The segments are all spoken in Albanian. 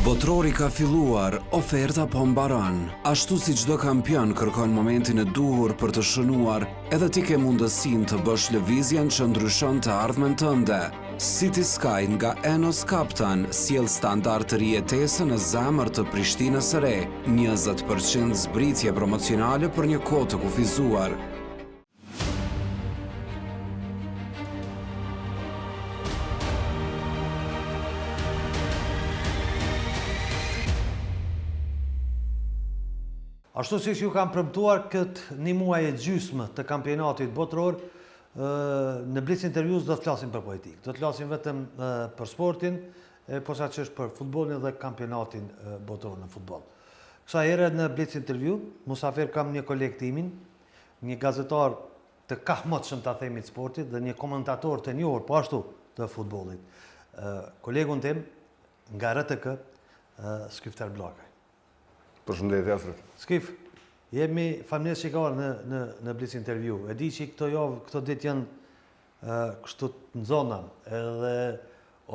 Botrori ka filluar, oferta po mbaron. Ashtu si çdo kampion kërkon momentin e duhur për të shënuar, edhe ti ke mundësinë të bësh lëvizjen që ndryshon të ardhmen tënde. City Sky nga Enos Kaptan sjell standard të ri jetese në zemër të Prishtinës së re, 20% zbritje promocionale për një kohë të kufizuar. Ashtu si ju kam premtuar këtë një muaj e gjysmë të kampionatit botror, në Blitz Interviews do të flasim për politikë. Do të flasim vetëm për sportin, posaçërisht për futbollin dhe kampionatin botror në futboll. Kësaj here në Blitz Interview, musafir kam një koleg timin, një gazetar të kahmotshëm ta themi të sportit dhe një komentator të njohur po ashtu të futbollit. Kolegun tim nga RTK, Skifter Bllakaj. Përshëndetje Asrit. Skif, jemi familjes shikar në Blitz Interview. E di që këto ditë janë kështu në zona, edhe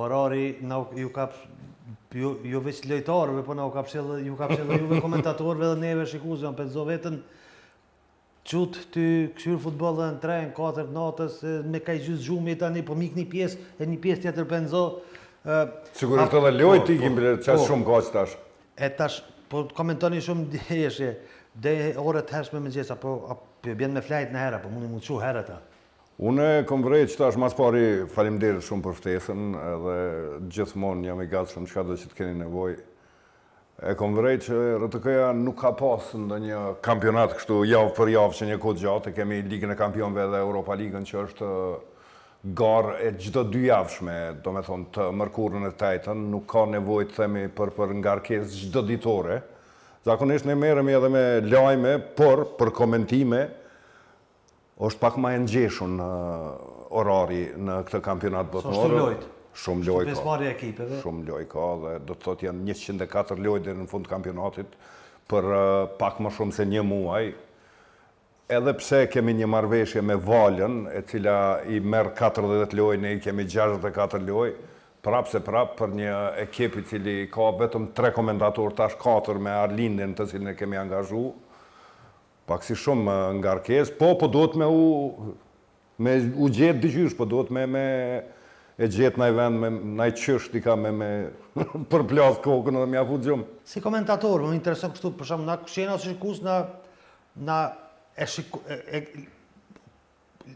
orari ju ka ju veç lojtarëve, po ju ka pshellë juve komentatorëve dhe neve shikuesve, penso vetën çut ty këshir futboll në 3, 4 natës me kaj gjysë gjumi tani, po mik një pjesë e një pjesë tjetër penso. Sigurisht edhe lojt i kemi çast shumë kaq tash. E tash po komentoni shumë ndjeshje, dhe orët hershme me gjesa, po bjen me flajt në hera, po mundi mu të shu herët. Unë kom vrejt që tash mas pari faleminderit shumë për ftesën, edhe gjithmonë jam i gatshëm çka do që të keni nevojë. E kom vrejt që RTK-ja nuk ka pas ndonjë kampionat kështu javë për javë që një kohë gjatë, kemi Ligën e Kampionëve dhe Europa Ligën që është garë e çdo 2 javshme, do me thonë të mërkurën e tajtën, nuk ka nevojë të themi për ngarkesë çdo ditore. Zakonisht ne merremi edhe me lajme, por për komentime është pak më e ngjeshur orari në këtë kampionat botror. Shumë lojë ka. Shumë lojë ka dhe do të thotë janë 104 lojë deri në fund të kampionatit për pak më shumë se një muaj. Edhe pse kemi një marrëveshje me Valën, e cila i merr 40 lojë, ne i kemi 64 lojë, prapë se prapë për një ekip i cili ka vetëm 3 komentatorë, tash 4 me Arlindin të cilin e kemi angazhu, pak si shumë ngarkesë, po duhet me u gjetë diqysh, po duhet me e gjetë naj vend, me naj qësht i ka me përplas kokën edhe mja fu gjumë. Si komentator, më intereson kështu, për shumë, na këshjena së shikus na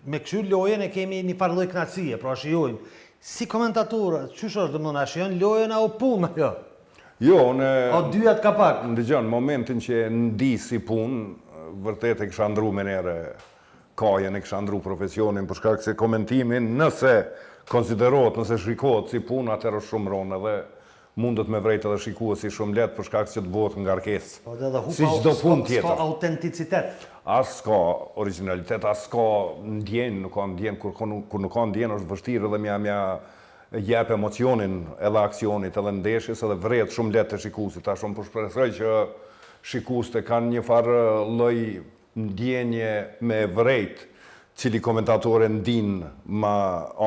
me këshyr lojën e kemi një farë lloj knatësie, pra shijojmë. Si komentator, çysh është domethënë, a shijon lojën apo punë ajo? Jo, unë o dyat ka pak. Ndëgjon, momentin që ndi si punë, vërtet e kisha ndru me nere kajen, e kisha ndru profesionin, për shkak se komentimin, nëse konsiderohet, nëse shikohet si punë, atëherë është shumë ronë edhe mundet me vrejt edhe shikuesi shumë letë për shkak që të bëhet ngarkesë. Si çdo punë tjetër. S'ka autenticitet. As s'ka originalitet, as s'ka ndjenjë, nuk ka ndjenjë, kur nuk ka ndjenjë është vështirë edhe mja jep emocionin edhe aksionit edhe ndeshjes edhe vrejt shumë letë të shikuesit. Ta shumë përshpresoj që shikuesit kanë një farë lloj ndjenje me vrejt, cili komentatore ndin ma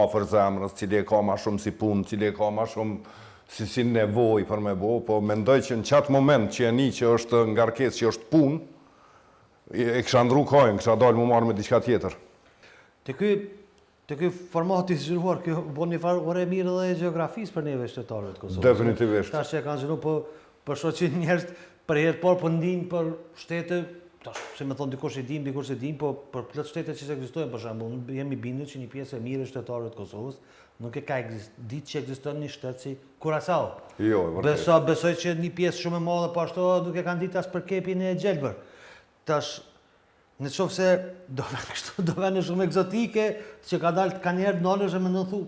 afër zemrës, cili e ka ma shumë si punë, cili e ka ma shumë si nevoj për me bo, po mendoj që në qatë moment që e një që është ngarkesë, që është punë, e kësha ndru kajnë, kësha dalë mu marrë me diçka tjetër. Të ky formati zhvilluar, kjo bon një farë ore mirë dhe e geografisë për neve shtetarëve të Kosovës. Definitivisht. Tash që e kanë zhvillu, për shoqin njerëz për herë parë po ndinë për shtete, se me thonë dikush e dim, po për plot shtete që ekzistojnë, për shembull, jemi bindur që një pjesë e mirë e shtetarëve të Kosovës nuk e ka ditë që ekziston një shtet si Kurasao. Jo, vërtet. Besoj që një pjesë shumë e madhe po ashtu nuk e kanë ditë as për kepin e Gjelbër. Tash, në qoftë se do vene shumë egzotike, që ka dalë ka njerë nalësh e me nëthu,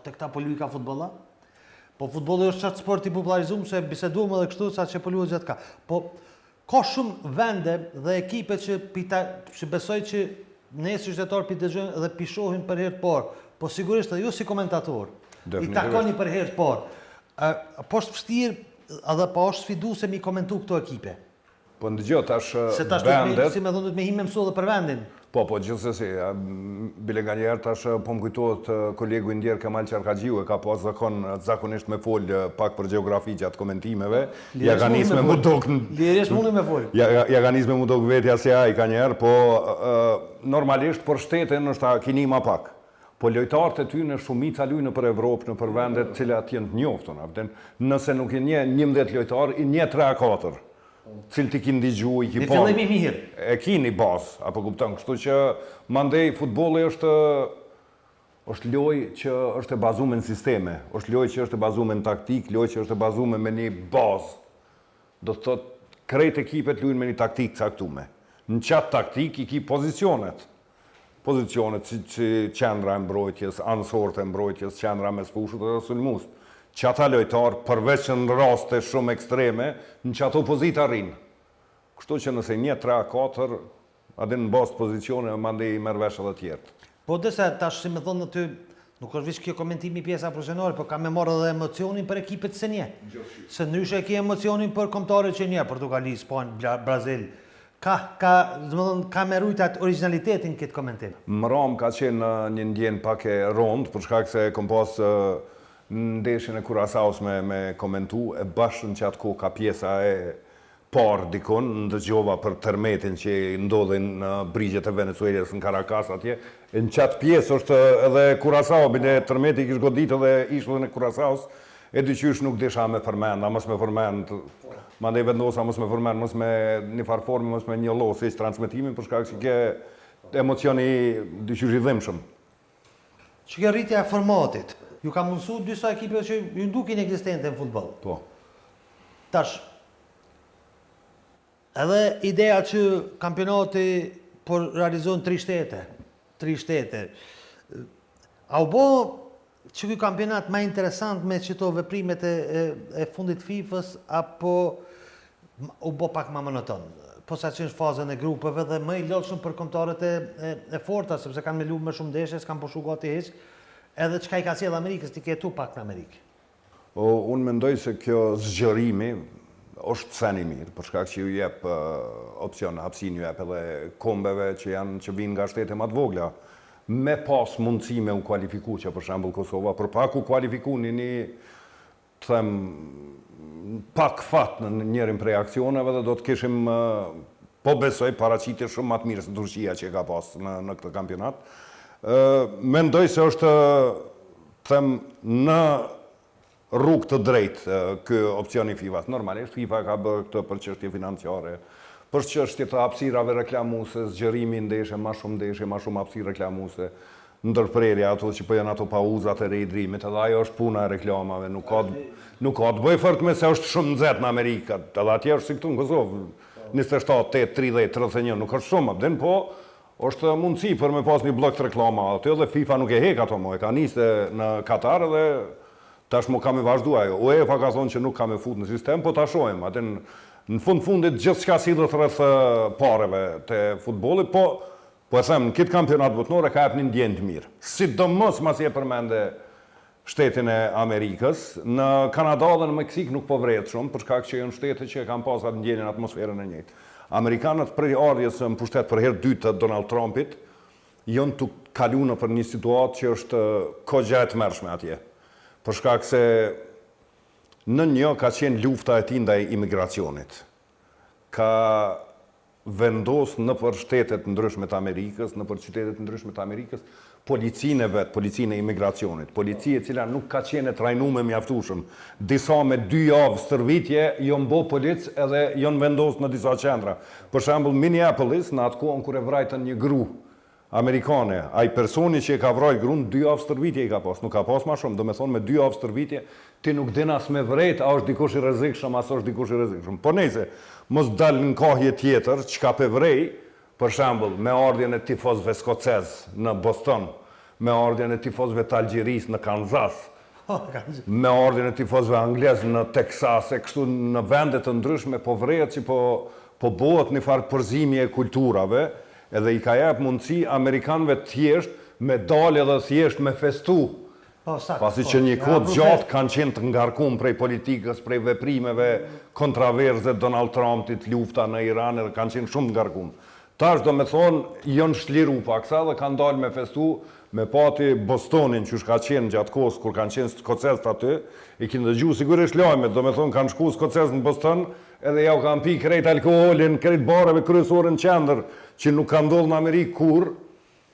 te këta po luj ka futbolla. Po futbolli është qatë sport i popularizuar, se biseduam edhe kështu sa që po luaj gjatë ka. Po ka shumë vende dhe ekipe që besoj që ne si qytetar pi dëgjojmë dhe pi shohim për herë të parë. Po sigurisht edhe ju si komentator, i takoni për herë të parë. Po është vështirë edhe po është sfiduese mi komentu këto ekipe. Po ndëgjoj tash vendet. Se tash si më thonë me him me mësu edhe për vendin. Po, gjithsesi, bile nga njerë tash po më kujtohet kolegu i ndjerë Kemal Qarkagjiu e ka pas zakonisht me fol pak për gjeografi gjatë komentimeve. Ja ka nis me mu dok vetja se ai ka njerë, po normalisht për shtetin është kini ma pak. Po lojtarët e ty në shumica lujnë për Evropë, në për vendet cilat jenë të njoftuna. Nëse nuk i një 11 lojtarë, i një 3-4. Cilë ti ki ndigju, i ki po. E ki një bazë, apo kupton, kështu që mandej futbolli është lojë që është e bazuar në sisteme, është lojë që është e bazuar në taktik, lojë që është e bazuar me një bazë. Do të thotë krejt ekipet luajnë me një taktik caktuar. Në qatë taktik i ki pozicionet. Pozicionet si qendra e mbrojtjes, anësorët e mbrojtjes, qendra mes fushët dhe sulmues. Qata lojtarë, përveç në raste shumë ekstreme, në qato pozita rinë. Kështu që nëse 1-3-4, adin në bastë pozicione, mandi i mervesh edhe tjertë. Po dëse, tash si me thonë në ty, nuk është vishë kjo komentimi pjesa profesionale, po ka me marrë edhe emocionin për ekipet se nje. Se nyshe e ki emocionin për kombëtarët që nje, Portugali, Spanjë, Brazil. Ka me rujtat originalitetin këtë komentim? Mëram ka qenë një ndjen pak e rondë, për shkak se kom pas në ndeshjen e Kurasaus me komentu, e bashkë në qatë ko ka pjesa e parë dikon, ndëgjova për tërmetin që ndodhin në brigjet e Venezuelës në Caracas atje. Në qatë pjesë është edhe Kurasau, bile tërmeti kishë godit edhe ishullin e Kurasaus, e dyqysh nuk disha me përmend, a mos me përmend, ma ndej vendosa mos me përmend, mos me një farformi, mos me një losë ish transmitimin, për shkak që ke emocioni dyqysh i dhimshëm. Që ke rritja e formatit, ju ka mundësu disa ekipe që ju ndukin eksistente në futbol. Po. Tash, edhe ideja që kampionati por realizon 3 shtete. A u bo që ky kampionat më interesant me qëto veprimet e fundit FIFA-s, apo u bo pak më monoton? Po sa që është fazën e grupeve dhe më i lodhshëm për kombëtarët e forta, sepse kanë me luajtur më shumë ndeshje, s'kan pushu gati hiç. Edhe çka i ka sjellë Amerikës, ti ke tu pak në Amerikë. Unë mendoj se kjo zgjerimi është sen i mirë, për shkak që ju jep opcion, hapësinë ju jep edhe kombeve që vinë nga shtete më të vogla, me pas mundësi me u kualifiku, që për shembull Kosova, për pak u kualifiku një pak fat në njërin prej aksioneve dhe do të kishim, po besoj, paraqitje shumë më të mirë se Turqia që e ka pas në këtë kampionat. Mendoj se është në rrugë të drejtë ky opcioni FIFA-s. Normalisht FIFA ka bërë këtë për çështje financiare, për çështje të hapësirave reklamuese, zgjerimi ndeshje, më shumë hapësirë reklamuese, ndërprerja ato që po janë ato pauzat e rijdrimit, edhe ajo është puna e reklamave, nuk ka të bëjë fort me se është shumë nxehtë në Amerikë, edhe atje është si këtu në Kosovë, 27, 8, 30, 31, nuk është shumë, po është mundësi për me pas një blok të reklama aty, dhe FIFA nuk e hek ato mo, e ka nisë në Katar dhe tash mo ka me vazhdu ajo. UEFA ka thonë që nuk ka me fut në sistem, po ta shohim. Atë në fundit gjithë shka sidhët rreth pareve të futbollit, po e them, në kitë kampionat botnore ka jep një ndjenjë të mirë. Sidomos mas je përmende shtetin e Amerikës, në Kanada dhe në Meksik nuk po vret shumë, për shkak që janë shtete që kanë pas atë ndjenjën atmosferën e njëjtë. Amerikanët prej ardhjes në pushtet për herë dytë të Donald Trumpit, janë të kaluar për një situatë që është kogja e tmerrshme atje. Për shkak se në një ka qenë lufta e tij ndaj imigracionit. Ka vendos në për shtetet ndryshme të Amerikës, në për qytetet ndryshme të Amerikës, policinë e vetë, policinë e imigracionit, polici e cila nuk ka qenë trajnuar mjaftueshëm. Disa me 2 javë stërvitje janë bë polic edhe janë vendosur në disa qendra. Për shembull Minneapolis, në atë kohë kur e vrajtën një gru amerikane, ai personi që e ka vrojë gruan 2 javë stërvitje i ka pas, nuk ka pas më shumë, domethënë me 2 javë stërvitje ti nuk din as me vrejt, a është dikush i rrezikshëm, as është dikush i rrezikshëm. Po nejse, mos dal në kohje tjetër, çka pe vrej, për shembull, me ardhjen e tifozëve skocez në Boston, me ardhjen e tifozëve të Algjerisë në Kansas, me ardhjen e tifozëve anglez në Teksas, e kështu në vende të ndryshme po vrehet që po bëhet një farë përzimi e kulturave, edhe i ka jep mundësi Amerikanëve thjesht me dalë edhe thjesht me festu. Pasi që një kohë gjatë kanë qenë të ngarkuar prej politikës, prej veprimeve kontroverse Donald Trumpit, lufta në Iran, edhe kanë qenë shumë të ngarkuar. Tash do me thonë, janë shliru paksa dhe kanë dalë me festu me pati Bostonin që ka qenë gjatë kohës kur kanë qenë skocest aty, i kinë dëgju sigurisht lajmet, do me thonë kanë shku skocest në Boston, edhe ja u kanë pi krejt alkoholin, krejt bareve kryesore në qendër, që nuk kanë ndodhur në Amerikë kur,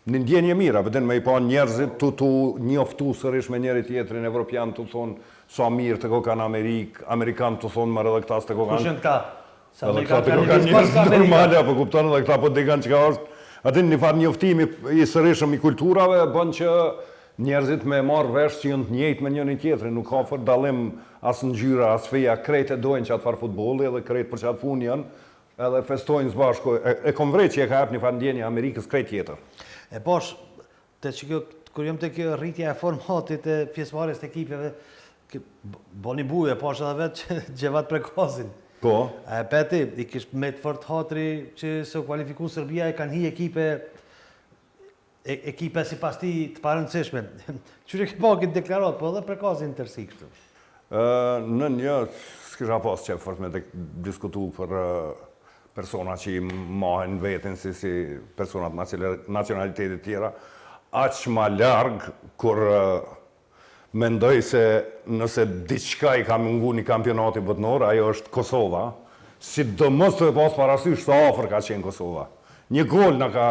në ndjenje mira, pëtën me i pa njerëzit tu njoftu sërish me njeri tjetrin, Evropian të thonë sa mirë të ko kanë Amerikë, Amerikan të thonë mërë edhe këtas të ko kanë. Kushen këta? Edhe këta të ko kanë njerëz normale, apo kuptonë edhe këta po digan që ka është. Atin një farë njoftimi i sërishëm i kulturave, bën që njerëzit me marrë vesh që jënë të njëjtë me njërin tjetrin, nuk ka fër dalim as në gjyra, as feja, krejt e dojnë që atë farë futbolli edhe krejt për që atë pun janë, edhe festojnë zbashko. E kom vrej që e ka hap një farë ndjenjë Amerikës krejt tjetër. E posh, kur jam të kjo rritja e formatit e pjesëmarrjes të ekipeve, boni buje, posh edhe vetë që Gjevat Prekozin. Po. E peti, i kish me të fort hatri që se u kvalifiku Serbia, i kanë hi ekipe si pas ti të parëndësishme. Qyre ke pa këtë deklarat, po edhe Prekozin tërsi kështu? Në një, s'kisha pas që fort me diskutu për persona që i mahen vetin si personat nacionalitetit tjera, aq ma larg kur mendoj se nëse diçka i ka mungu një kampionati botnor, ajo është Kosova, sidomos të e pas parasysh sa afër ka qenë Kosova. Një gol në ka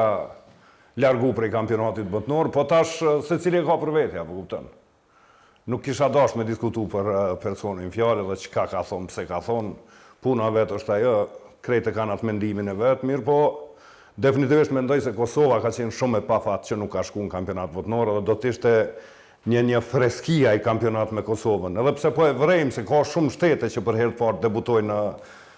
largu prej kampionatit botnor, po tash se cili e ka për vete, apo kupton. Nuk kisha dash me diskutu për personin fjallë dhe çka ka thonë, pse ka thonë, puna vetë është ajo, krejtë kanë atë mendimin e vetë, mirë po, definitivisht mendoj se Kosova ka qenë shumë e pafat që nuk ka shku në kampionat botnor, dhe do t'ishte një freskia i kampionat me Kosovën. Edhe pse po e vrejmë se ka shumë shtete që për herë të parë debutojnë,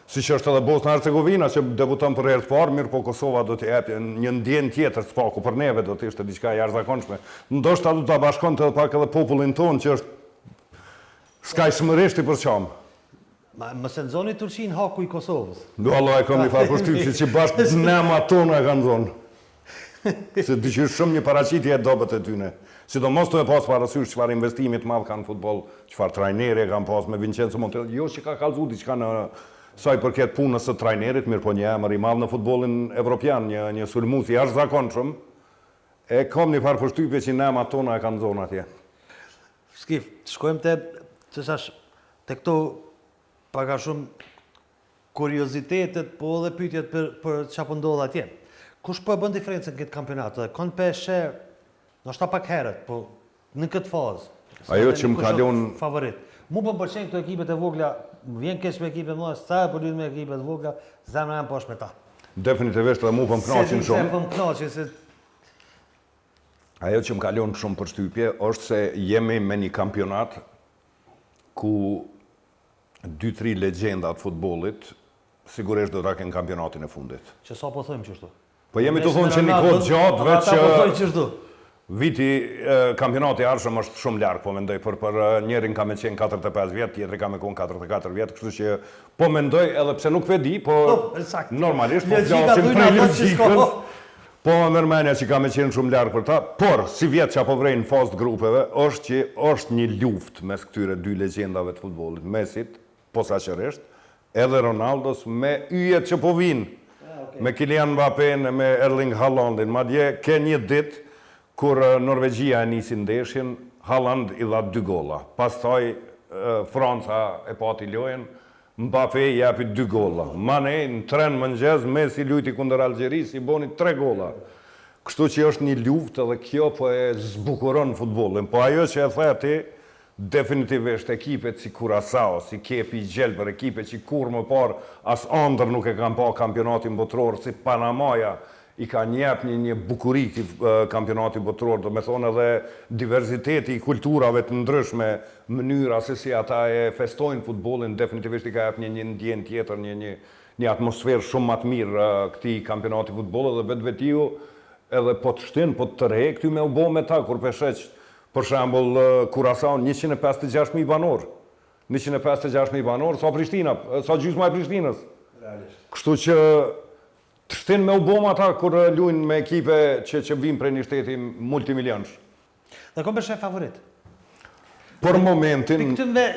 si që është edhe Bosna-Hercegovina që debuton për herë të parë, mirë po Kosova do t'i jepë një ndjenjë tjetër s'paku për neve, do t'ishte diçka jashtëzakonshme. Ndoshta do t'a bashkon të edhe pak edhe popullin tonë që është skajshmërisht i përqamë. Mëse në zoni Turqin haku i Kosovës. Do Allah e kom një farë përshtypje që bashkë nëma tona e kanë zonë. Se dyqysh shumë një paraqitje e dobet e tyne. Sidomos të e pas parasysh çfarë investimit madh kanë futboll, çfarë trajneri e kanë pas me Vincenzo Montella, jo që ka kallzu diçka në sa i përket punës së trajnerit, mirë po një emër i madh në futbollin evropian, një sulmues i jashtëzakonshëm. E kam një farë përshtypje që nëma tona e kanë zonë atje. Skif, shkojmë te këto paka shumë kuriozitetet, po edhe pyetjet për çfarë po ndodh atje. Kush po e bën diferencën në këtë kampionat? Kanë peshe, ndoshta pak herët, po në këtë fazë. Ajo që më kalon favorit. Mu po pëlqejnë këto ekipet e vogla, më vjen keq me ekipet e mëdha, sa po lidh me ekipet e vogla, zemra jam poshtë me ta. Definitivisht edhe mu po më kënaqin shumë. Se po më kënaqin se ajo që më kalon shumë përshtypje është se jemi me një kampionat ku 2-3 legjenda të futbollit sigurisht do ta kenë kampionatin e fundit. Që sa po thojmë qështu? Po jemi të thonë që një kohë gjatë vetë Ata po thojnë qështu? Viti kampionati arshëm është shumë larg, po mendoj për njerin ka me qenë 45 vjet, tjetri ka me qenë 44 vjet, kështu që po mendoj edhe pse nuk e di, po normalisht po flasim për logjikën. Po mërmenja që ka me qenë shumë larg për ta, por si vjet që apo vrejnë fazë të grupeve, është që është një luftë mes këtyre dy legjendave të futbollit, Mesit, posaçërisht, edhe Ronaldos me yjet që po vinë, me Kylian Mbappén, me Erling Haalandin. Madje ke një ditë kur Norvegjia e nisi ndeshjen, Haaland i dha 2 golla. Pastaj Franca e pati lojën, Mbappé i japi 2 golla. Mane në 3 mëngjes, Messi luajti kundër Algjerisë, i boni 3 golla. Kështu që është një luftë dhe kjo po e zbukuron futbollin. Po ajo që e the ti, definitivisht ekipet si Curaçao, si Kepi i Gjelbër, ekipet që kur më parë as ëndër nuk e kanë pa kampionatin botror, si Panamaja, i ka njep një bukuri këtij kampionati botror, do me thonë edhe diversiteti i kulturave të ndryshme, mënyra se si ata e festojnë futbollin, definitivisht i ka jep një ndjenjë tjetër, një atmosferë shumë më të mirë këtij kampionati futbollit dhe vetvetiu edhe po të shtin, po të tërheq ty me u bë me ta kur pesheq. Për shembull, Curaçao 156.000 banor. 156.000 banor, sa Prishtina, sa gjysma e Prishtinës. Kështu që të shtin me u bom ata kur luajnë me ekipe që vinë prej një shteti multimilionsh. Dhe kom përshë favorit? Për momentin... Për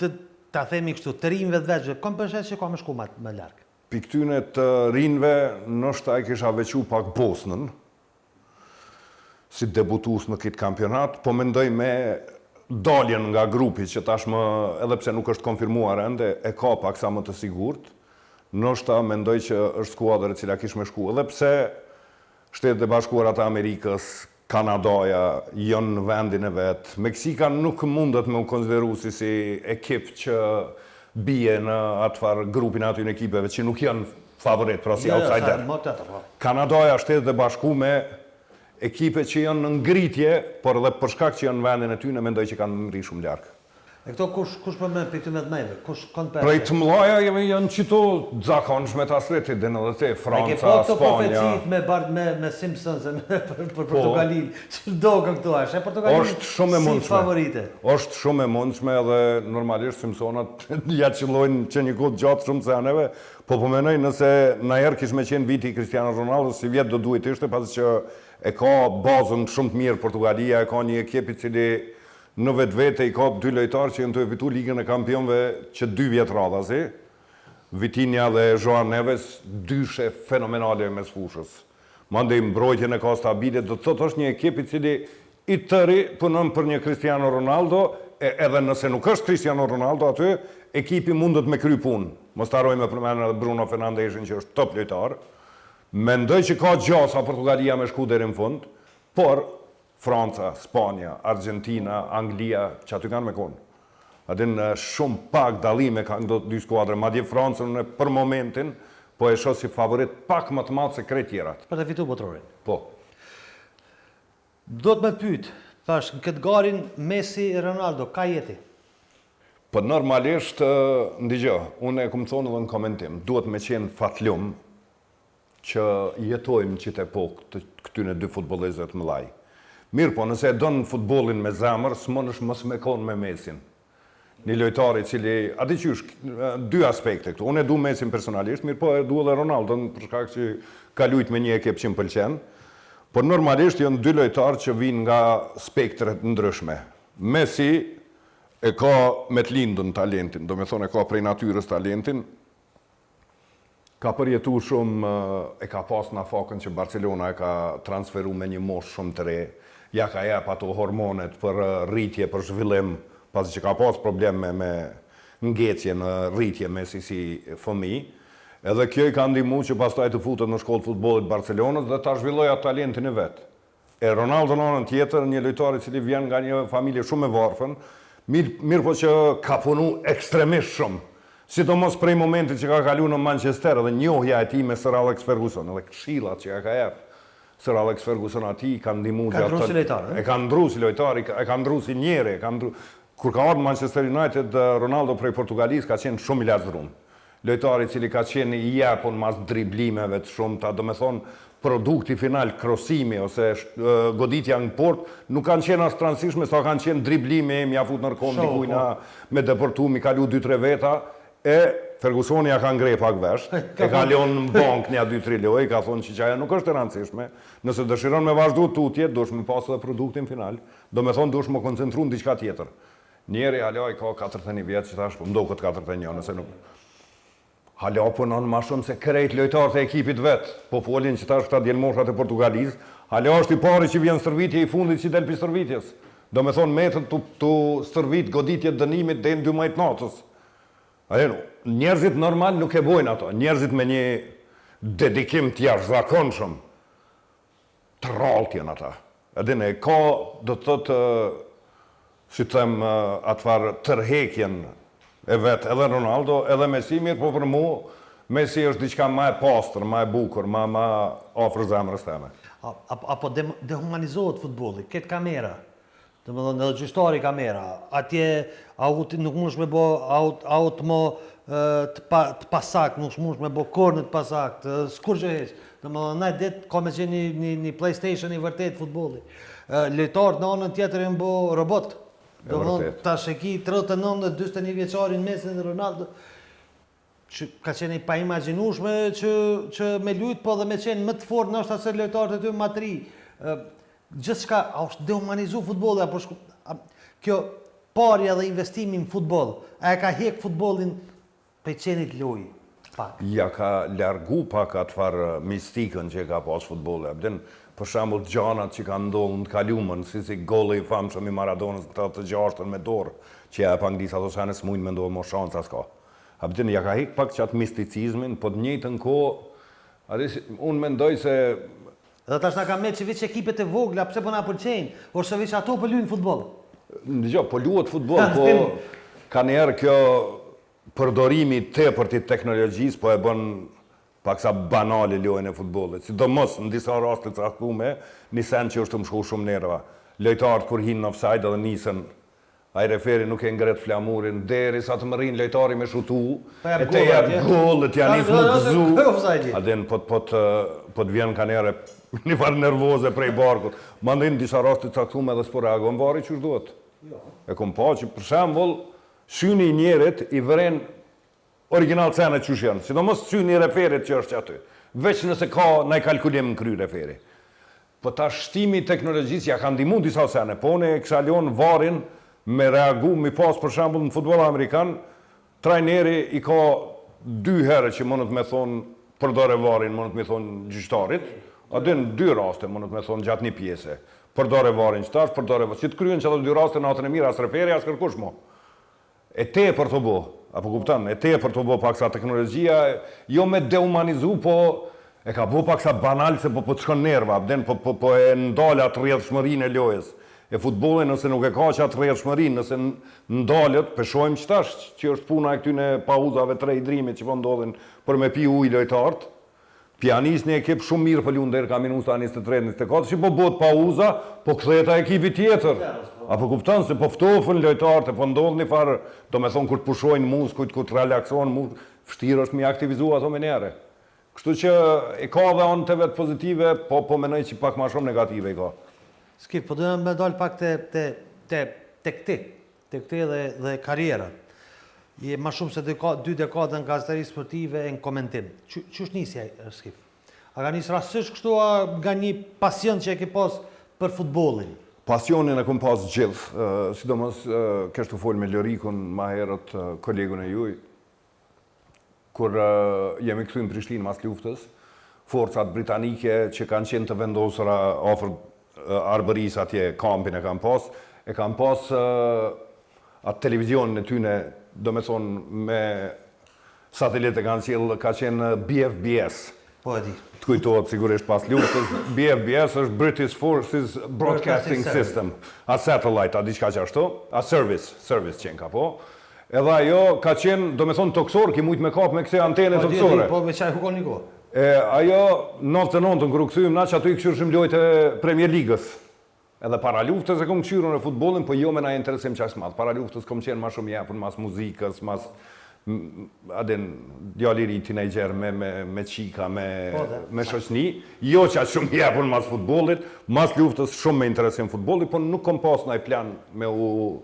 këtë ta themi kështu, të rinjve të veçve, kom përshë që ka me shku më larg. Piktyne të rinjve, nështë ai kisha vequ pak Bosnën, si debutus në këtë kampionat, po mendoj me daljen nga grupi që tashmë, edhe pse nuk është konfirmuar ende, e ka pak sa më të sigurt, nështë mendoj që është skuadër e cila kish me shku, edhe pse Shtetet e Bashkuara të Amerikës, Kanadaja, janë në vendin e vetë, Meksika nuk mundet me u konsideru si ekip që bie në atëfar grupin aty në ekipeve që nuk janë favorit, pra si outsider. Kanadaja, Shtetet e Bashkume, ekipe që janë në ngritje, por edhe për shkak që janë në vendin e tyre, mendoj që kanë ngri shumë larg. E këto kush për me për të mëdhëve? Kush kanë për? Prej të mëdha janë qito zakonshme të asretit, dhe edhe te Franca, Spanja. Me Simpsons për Portugalinë. Çdo këto është, Portugali si favorite. Është shumë e mundshme edhe normalisht Simpsonat ja qëllojnë që një kohë gjatë shumë se aneve, po menoj nëse na herë kish me qenë viti Cristiano Ronaldo, si vjet do duhet ishte, pasi që e ka bazën shumë të mirë Portugalia, e ka një ekip i cili në vetvete i ka 2 lojtarë që janë të fitu Ligën e Kampionëve që 2 vjet radhazi. Vitinha dhe Joao Neves, dyshe fenomenale mes fushës. Mandej mbrojtjen e ka stabile, do të thotë është një ekip i cili i tëri punon për një Cristiano Ronaldo, edhe nëse nuk është Cristiano Ronaldo aty, ekipi mundet me kry punë. Mos ta harrojmë përmendën edhe Bruno Fernandeshin që është top lojtar. Mendoj që ka gjasa Portugalia me shku deri në fund, por Franca, Spanja, Argentina, Anglia, që aty kanë me konë. Adin shumë pak dallime kanë do 2 skuadre, madje Francën për momentin, po e shoh si favorit pak më të madh se krejt tjerat. Për të fituar botrorin. Po. Do të më pyet, thash, në këtë garin Messi e Ronaldo, ka jeti? Po normalisht, ndigjo, unë e kom thonë edhe në komentim, duhet me qenë fatlum që jetojmë qite epokë të këtyne 2 futbollistëve të mëdhaj. Mirë po, nëse e donë futbolin me zemër, s'mon është mos me konë me Messin. Një lojtari cili, ati qysh, 2 aspekte këtu. Unë e du Messin personalisht, mirë po e du edhe Ronaldo, për shkak që ka lujt me një ekip që më pëlqen. Por normalisht janë 2 lojtarë që vinë nga spektret ndryshme. Messi e ka me të lindën talentin, do me thonë e ka prej natyrës talentin, ka përjetu shumë, e ka pas në fakën që Barcelona e ka transferu me një mosh shumë të re, ja ka jep ato hormonet për rritje, për zhvillim, pasi që ka pas probleme me ngecje në rritje me si fëmijë, edhe kjo i ka ndihmu që pastaj të futet në shkollë futbollit Barcelonës dhe ta zhvilloj atë talentin e vet. E Ronaldo në anën tjetër, një lojtar i cili vjen nga një familje shumë e varfën, mirë po që ka punu ekstremisht shumë. Sidomos prej momentit që ka kalu në Manchester dhe njohja e tij me Sir Alex Ferguson, edhe këshillat që ja ka jep Sir Alex Ferguson ati ka ndihmu gjatë. Ka ndru si lojtar, e ka ndru si lojtar, e ka ndru si njeri, kur ka ardhur Manchester United, Ronaldo prej Portugalisë ka qenë shumë i lartëzuar. Lojtari i cili ka qenë i japon mas driblimeve të shumta, do me thonë produkti final, krosimi ose goditja në port, nuk kanë qenë as transishme, sa kanë qenë driblimi, mja fut nërkom dikujna me deportu, mi kalu 2-3 veta, e Fergusoni ja ka ngrej pak vesh, e ka leon në bank një 2-3 loj, ka thonë që qaja nuk është e rëndësishme, nëse dëshiron me vazhdu tutje, dush me pasë dhe produktin final, do me thonë dush me koncentru në diçka tjetër. Njeri Halaj ka 41 vjetë që tash, mdo këtë 41, nëse nuk. Halaj punon ma shumë se krejt lojtarët e ekipit vetë, po folin që tash këta djelmoshat e Portugalisë, Halaj është i pari që vjen stërvitje i fundit që del pi stërvitjes. Do me thonë metën të stërvit goditjet dënimit dhe në 12 natës. Njerëzit normal nuk e bojnë ato, njerëzit me një dedikim të jashtëzakonshëm të rrallë janë ata. Edhine, ka do të thotë, si të them, atëfar tërhekjen e vetë edhe Ronaldo, edhe Messi, mirë, po për mu, Messi është diçka ma e pastër, ma e bukur, ma afër zemrës teme. Apo dehumanizohet futbolli, këtë kamera, dhe më dhënë, edhe gjyshtari kamera, atje nuk mundesh me bo aut mo të pasak, nuk mundesh me bo kornë të pasak, s'kur që heq. Dhe më dhënë, najtë ditë ka me qenë një PlayStation i vërtet futbolli. Lojtarët në anën tjetër e më bo robot. Dhe më dhënë, ta sheki 39-21 vjeqarin Messi dhe Ronaldo, që ka qenë i pa imaginushme që me lujt, po dhe me qenë më të fort në është asër lojtarët e ty më atëri. Gjithë shka, a është dehumanizu futbolli, apo kjo parja dhe investimi në futbol, a e ka hek futbolin për qenit lojë? ja ka largu pak atë farë mistikën që ka pas futbolli. Abden, për shembull gjanat që kanë ndodhur në kalumën, si golli i famshëm i Maradonës në 86-ën me dorë, që ja e pak disa ato sene s'mujnë me ndodhë më shanca s'ka. Abden, ja ka hik pak qatë misticizmin, po të njëjtën kohë, unë mendoj se Edhe tash na ka me që veç ekipet e vogla, pse po na pëlqejnë, ose veç ato po luajnë futboll. Dëgjoj, po luhet futboll, po ka njerë kjo përdorimi tepërt i teknologjisë po e bën paksa banale lojën e futbollit. Sidomos në disa raste të caktuara, një sen që është më shku shumë nerva. Lojtarët kur hinë në offside edhe nisën, ai referi nuk e ngret flamurin derisa të mërrin lojtari me shutu, e te jap gol, të janë nisë më gëzu. Aden po të vjen ka njerë një farë nervoze prej barkut. Mandin disa raste të caktuara edhe s'po reagon vari që duhet. E kom pa që për shembull syni i njerit i vëren original cene që janë, sidomos syni i referit që është aty, veç nëse ka nëj kalkulim në kry referi. Po ta shtimi i teknologjisë ja ka ndihmu disa sene, po ne kisha lënë varin me reagu, mi pas për shembull në futboll amerikan, trajneri i ka 2 herë që mundet me thonë përdore varin, mundet me thonë gjyqtarit, atë në 2 raste mundet me thonë gjatë një pjese. Përdore varin qëtash, përdore varin, si të kryen që ato 2 raste në atën e mirë, as referi, as kërkush mo. E te për të bo, apo kuptan, e te për të bo paksa teknologjia, jo me dehumanizu, po e ka bo paksa banal se po të shkon nerva, po e ndale atë rrjedhshmërinë e lojës. E futbollin nëse nuk e ka që atë rrjedhshmërinë, nëse ndalet, peshojmë qëtash që është puna e këtyne pauzave 3 drimit që po ndodhin për me pi ujë lojtarët. Pianisni e kep shumë mirë për lunë dherë ka minuta 23-24, që po bot pauza, po ktheta ekipi tjetër. Apo kupton se po ftofën lojtarët, po ndodh një farë, do me thonë kur të pushojnë muskujt, kur të relaksojnë muskujt, vështirë është mi aktivizu ato me njerë. Kështu që e ka dhe anë të vetë pozitive, po menoj që pak ma shumë negative i ka. Skip, po dojmë me dalë pak te këti dhe karriera. Je ma shumë se 2 dekade në gazetari sportive e në komentim. Qështë nisja, Skip? A ka nisë rastësisht kështu a nga një pasion që e ke pas për futbolin? Pasionin e kom pas gjithë, sidomos kështu folë me Lorikun, ma herët kolegun e juj, kur jemi këtu në Prishtinë mas luftës, forcat britanike që kanë qenë të vendosura ofër Arbëris atje, kampin e kam pas atë televizionin e tyne, do me thonë me satelit e kanë qilë, ka qenë BFBS. Po e di. Të kujtohet sigurisht pas luftës, BFBS është British Forces Broadcasting System, a satellite, a diçka që ashtu, a service qenë ka po. Edhe ajo ka qenë, do me thonë toksor, ki mujtë me kapë me këse antene toksore. Po veçaj hukon një kohë. Ajo 99-ën kërë këthyim na që aty i këshyrëshim lojt e Premier Ligës. Edhe para luftës e kom këshyrën e futbolin, po jo me na interesim qashtë madhë. Para luftës kom qenë ma shumë jepën, mas muzikës, mas djalliri teenager me qika, me shoqni. Jo që ashtë shumë jepën mas futbolit, mas luftës shumë me interesim futbolit, po nuk kom pas naj plan me u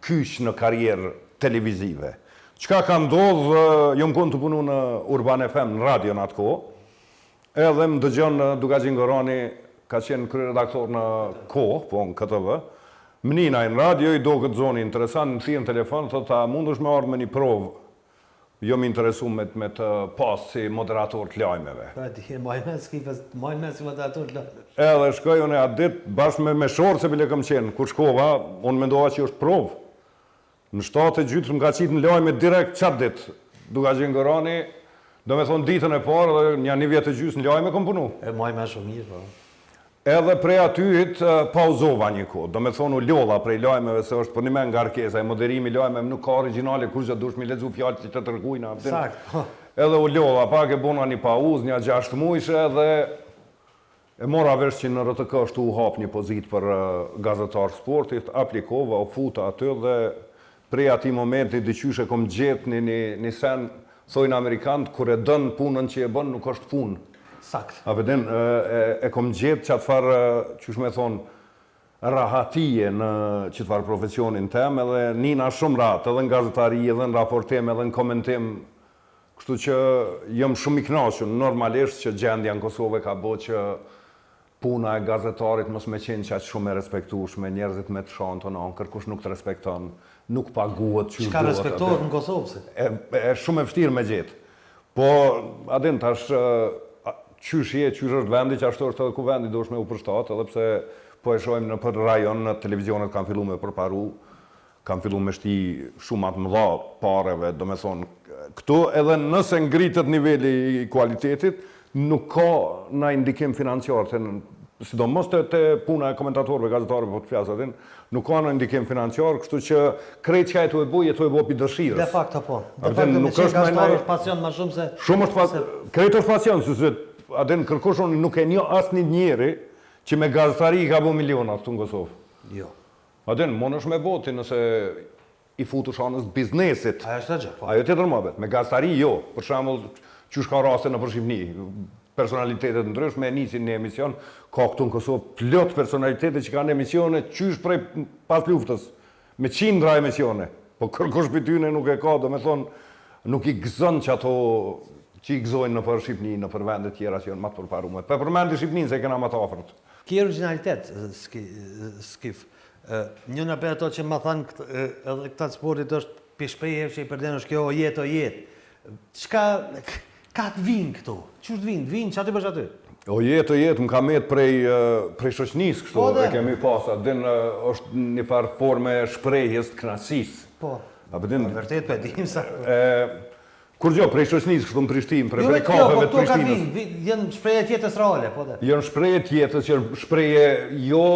kysh në karierë televizive. Qka ka ndodhë, jo më konë të punu në Urban FM, në radio në atë kohë, edhe më dëgjon Dugazin Gorani, ka qenë kryeredaktor në kohë, po në KTV, më nina në radio, i do këtë zoni interesant, më thirë në telefon, thotë ta mund është me ardhë me një provë, jo më interesu me të pas si moderator të lajmeve. Pa di, majme si moderator të lajmeve. Edhe shkoj unë e atë ditë, bashkë me shorë se bile kam qenë, kur shkova, unë mendova që është provë. Në 7 gjytë më ka qitë në lajme direkt qatë ditë, Dugazin Gorani, do me thonë ditën e parë dhe një vjetë e gjysë në lajme kom punu. E majme shumë mirë, po. Edhe prej atyhit pauzova një kohë, do me thonë u ljolla prej lajmeve se është për një me nga arkesa, e moderimi lajmeve nuk ka originale, kur që dush mi lezu fjallë që të tërkujna. Sakt. Edhe u ljolla, pak e bona një pauz, një 6 mujshe dhe e mora vesh që në RTK është u hap një pozit për gazetar sportit, aplikova, u futa aty dhe prej ati momenti dyqyshe kom gjetë një sen, thojnë Amerikanët, kur e dënë punën që e bënë nuk është punë. Sakt. A përdin, e kom gjetë që atë farë, që shme thonë, rahatije në që të farë profesionin tem, edhe nina shumë ratë, edhe në gazetari, edhe në raportem, edhe në komentim, kështu që jëmë shumë i knashun, normalisht që gjendja në Kosovë ka bo që puna e gazetarit mos me qenë që aqë shumë e respektushme, njerëzit me të shanë të nanë, kërkush nuk të respekton, nuk paguat që Çka respektohet në Kosovë? E shumë e vështirë me gjetë. Po, adin, tash, qysh është vendi që ashtu është edhe ku vendi do është me u përshtat, edhe pse po e shojmë në për rajon, në televizionet kanë fillu me përparu, kanë fillu me shti shumë atë mëdha pareve, do me thonë, këtu edhe nëse ngritet nivelli i kualitetit, nuk ka na indikim financiar, sidomos të puna e komentatorëve, gazetarëve, po të flasë nuk ka në indikim financiar, kështu që krejt që e të e boj për dëshirës. De facto po. De facto me qenë gazetarë është pasion ma shumë se... Shumë është pasion, krejt është pasion, se adin kërkoshon nuk e një asë një njeri që me gazetari i ka bo miliona këtu në Kosovë. Jo. Adin, mon është me boti nëse i futu shanës biznesit. Ajo është të gjë, po. Ajo tjetër mëbet, me gazetari jo, për shembull qysh ka raste në Shqipni, personalitetet ndryshme e nisin një emision, ka këtu në Kosovë plot personalitetet që kanë emisione qysh prej pas luftës, me qindra emisione, po kërkosh për tyne nuk e ka, do me thonë, nuk i gëzën që ato që i gëzojnë në për Shqipni, në për vendet tjera që janë matë përparume. Për përmendi Shqipnin se kena matë afërt. Ki originalitet, Skif. Njëna për ato që ma thanë edhe këta sportit është pishprejhe që i përden është kjo o jetë. Qka ka të vinë këtu? Qështë vinë? Vinë që aty bësh aty? O jetë, më ka metë prej shoqnisë kështu, e kemi pasat. Din është një farë forme shprejhjes të knasisë. Po, vërtet për dim sa... Kur gjo, prej shoqnisë kështu në Prishtinë, prej kafeve të Prishtinës. Jo, po to ka vinë, jenë shprejhe tjetës reale, po dhe? Jenë shprejhe tjetës, që shprejhe jo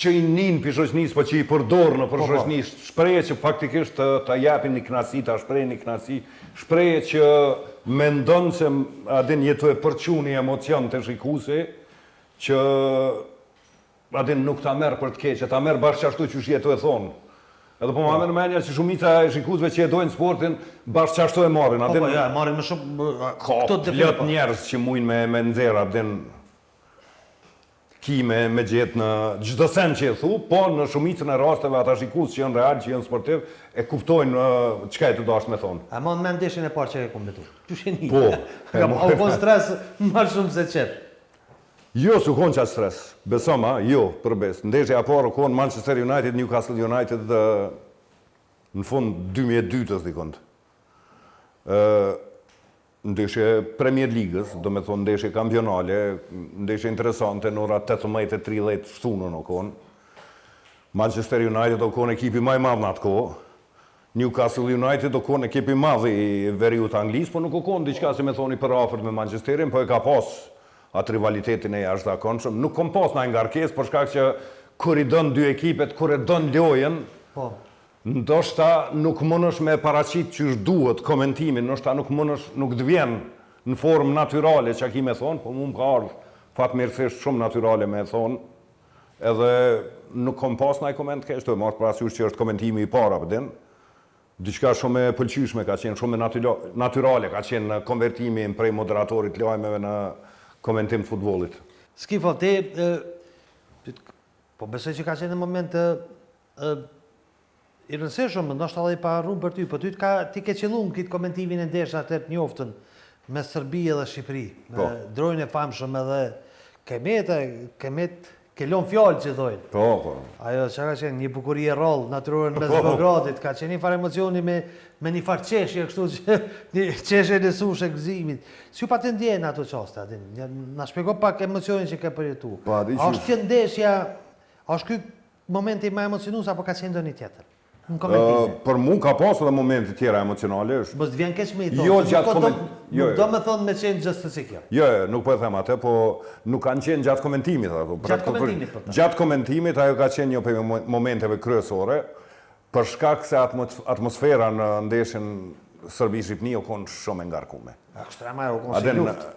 që i ninë për shoqnisë, po që i përdorë në për shoqnisë. Shprejhe që faktikisht të japin një knasi, të shprejhe një knasi. Shprejhe që mendon se adin jetu e përqu një emocion të shikusi, që adin nuk ta merë për të keqe, ta merë bashkë qashtu që jetu e thonë. Edhe po ma mërë menja që shumica e shikusve që jetojnë sportin, bashkë qashtu e marrin. Po, ja, marrin më shumë... Ka plot njerës që mujnë me nxerë, adin ki me gjithë në gjithë sen që e thu, po në shumicën e rasteve ata shikus që janë real, që janë sportiv, e kuptojnë qka e të dashtë me thonë. A mon me ndeshin e parë që e kombetu? Qështë e një? Po. A u kon stres më shumë se qëtë? Jo, su kon qatë stres. Besoma, jo, përbes. Ndeshja e parë kon Manchester United, Newcastle United në fund 2002 dikond. Ndeshje Premier Ligës, do me thonë ndeshje kampionale, ndeshje interesante në ora 18:30 shtunën o konë. Manchester United o konë ekipi maj madhë në atë kohë. Newcastle United o konë ekipi madhë i veriut Anglisë, po nuk o konë diqka si me thoni për afert me Manchesterin, po e ka pas atë rivalitetin e jashtëzakonshëm. Nuk kom pas në ngarkes, për shkak që kur i dën dy ekipet, kur e dën lojen, ndoshta nuk mënësh me paraqit që është duhet komentimin, ndoshta nuk të vjen në formë natyrale që ki me thonë, po mu më ka ardhë fatmirësisht shumë natyrale me thonë, edhe nuk kom pas në koment kesh, të e marrë parasysh që është komentimi i para përdin, diçka shumë e pëlqyshme ka qenë, shumë natyrale ka qenë në konvertimin prej moderatorit lajmeve në komentim të futbolit. Skifo, po besoj që ka qenë në moment i rëndësishëm, ndoshta edhe i paharruar për ty, po ti ke qelluar këtë komentimin e ndeshjes atë të njoftën me Serbi dhe Shqipëri, me drojën e famshëm edhe Kemet ke lënë fjalë që thojnë. Po. Ajo çka ka qenë një bukuri e rrollë natyrore mes Beogradit, ka qenë një farë emocioni me një farë qeshje, kështu që një qeshje në sushë e gëzimit. Si pa të ndjenë ato qaste, atin? Na shpjego pak emocionin që ke përjetu. A është kjo ndeshja, a është ky momenti më emocionues apo ka qenë ndonjë tjetër? Për mu ka pas edhe momente tjera emocionale. Mos të vjen keq me i thonë. Jo, gjatë Nuk do me thonë me qenë gjështë të si kjo. Jo, nuk po e them atë, po nuk kanë qenë gjatë komentimit. Gjatë komentimit, ajo ka qenë një për momenteve kryesore, për shkak se atmosfera në ndeshjen Serbi-Shqipni o konë shumë e ngarkume. Ekstremaj o konë si luft.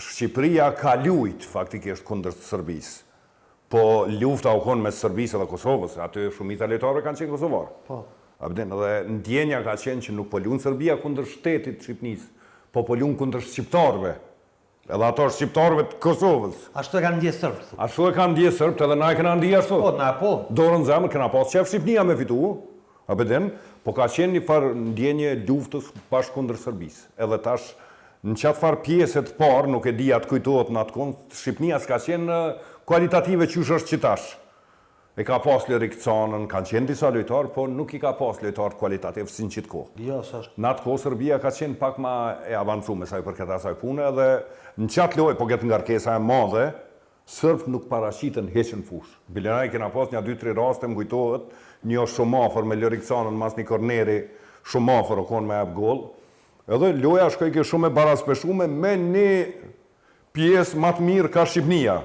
Shqipëria ka lujt faktikisht kundër Serbisë. Po lufta u konë mes Serbisë dhe Kosovës, aty shumica lojtarëve kanë qenë kosovarë. Po. Dhe ndjenja ka qenë që nuk po lunë Serbia kundër shtetit Shqipnisë, po lunë kundër shqiptarëve. Edhe ato shqiptarëve të Kosovës. Ashtu e kanë ndje sërbët. Ashtu e kanë ndje sërbët, edhe na e kena ndje ashtu. Po, na po. Dorën zemër, kena pas qef Shqipnia me fitu, po ka qenë një farë ndjenje luftës bashkë kundër Serbisë. Edhe tash, në qatë farë pjeset parë, nuk e di atë kujtohet në atë kundë, Shqipnia s'ka qenë kualitative qysh është qitash. E ka pas Lorik Canën, kanë qenë disa lojtarë, po nuk i ka pas lojtarë kualitativ si në qitë kohë. Jo, s'është. Në atë kohë Serbia ka qenë pak ma e avancume saj për këtë asaj pune dhe në qatë lojë, po këtë ngarkesa e madhe, Sërbët nuk parashitën heqën fush. Bilenaj kena pas një 2-3 raste më kujtohet, një Shumafor me Lorik Canën mas një korneri, Shumafor o konë me ep gol. Edhe loja shkoj ke shumë e baraspeshume me një pjesë matë mirë ka Shqipnia.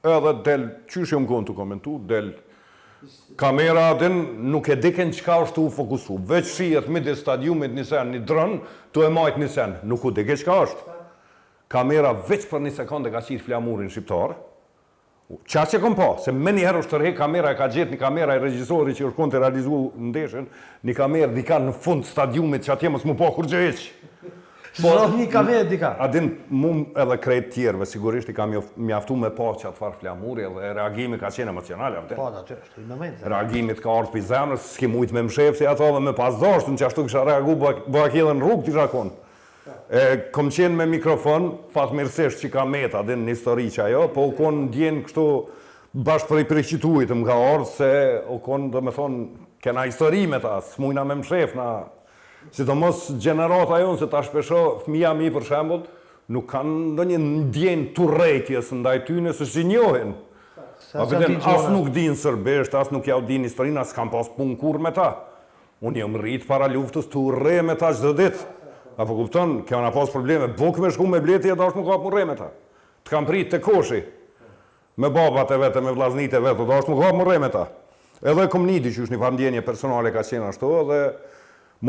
Edhe del, qysh jam konë të komentu, del kamera din nuk e diken qka është të u fokusu. Veç shijet midis stadiumit një sen, një drën, të e majt një sen. Nuk u dike qka është. Kamera veç për një sekonde ka qitë flamurin shqiptar. Qa që kom pa, se me njëherë është tërhe kamera e ka gjetë një kamera e regjisori që është konë të realizu ndeshen, një kamerë dika në fund stadiumit që atje mos mu pa kur gjë eq. Një kamerë dika. Adin mum edhe krejt tjerëve, sigurisht i kam mjaftu me pa që atë farë flamuri edhe reagimi ka qenë emocionale. Po, aty është, i momentet. Reagimit ka ardhë për zemrës, s'ki mujt me mshef si ato dhe me pas dashtën që ashtu kësha reagu bëk edhe në rrugë t'isha konë. Kom qenë me mikrofon, fatmirësisht që ka meta, adin një histori që ajo, po u konë ndjenë kështu bashkë për i preqituit më ka ardhë se u konë dhe me thonë kena histori me ta, s'mujna me mshef na. Si të mos gjenerata jonë, se ta shpesho fëmija mi për shembol, nuk kanë ndë një ndjenë të rejtjes ndaj tyne së që njohin. As nuk din sërbesht, as nuk jau din historinë, as kam pas pun kur me ta. Unë jam rritë para luftës të urre me ta qdo ditë. Apo kupton, kjo na pas probleme, buk me shku me bleti e da është më ka përre me ta. Të kam pritë të koshi, me babat e vete, me vlaznit e vete, da është më ka përre me ta. Edhe kom nidi që është një farndjenje personale ka qenë ashtu, edhe